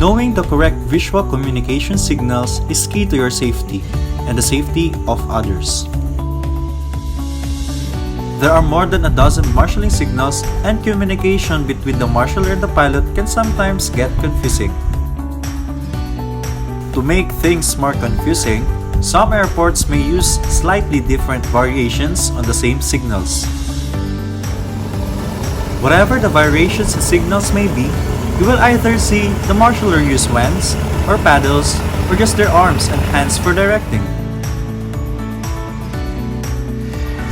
Knowing the correct visual communication signals is key to your safety and the safety of others. There are more than a dozen marshalling signals, and communication between the marshaller and the pilot can sometimes get confusing. To make things more confusing, some airports may use slightly different variations on the same signals. Whatever the variations in signals may be, you will either see the marshaller use wands or paddles or just their arms and hands for directing.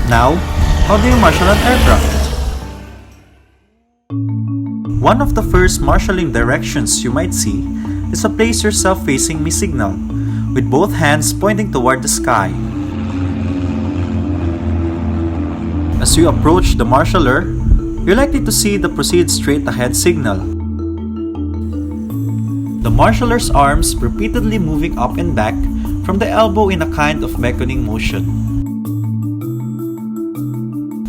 Now, how do you marshal an aircraft? One of the first marshalling directions you might see is a place yourself facing me signal, with both hands pointing toward the sky. As you approach the marshaller, you're likely to see the proceed straight ahead signal. The marshaller's arms repeatedly moving up and back from the elbow in a kind of beckoning motion.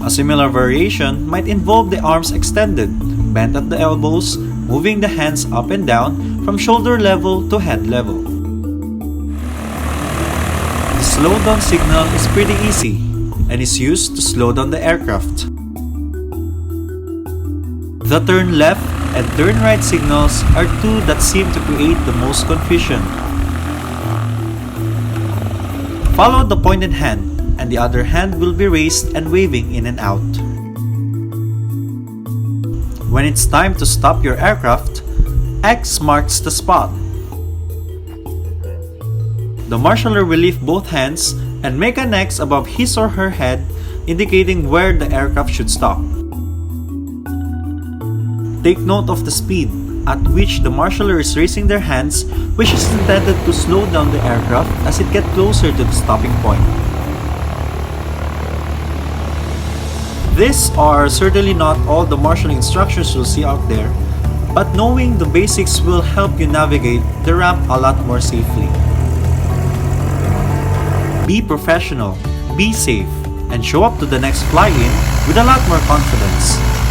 A similar variation might involve the arms extended, bent at the elbows, moving the hands up and down from shoulder level to head level. The slow down signal is pretty easy and is used to slow down the aircraft. The turn left and turn right signals are two that seem to create the most confusion. Follow the pointed hand, and the other hand will be raised and waving in and out. When it's time to stop your aircraft, X marks the spot. The marshaller will lift both hands and make an X above his or her head, indicating where the aircraft should stop. Take note of the speed at which the marshaller is raising their hands, which is intended to slow down the aircraft as it gets closer to the stopping point. These are certainly not all the marshalling instructions you'll see out there, but knowing the basics will help you navigate the ramp a lot more safely. Be professional, be safe, and show up to the next fly-in with a lot more confidence.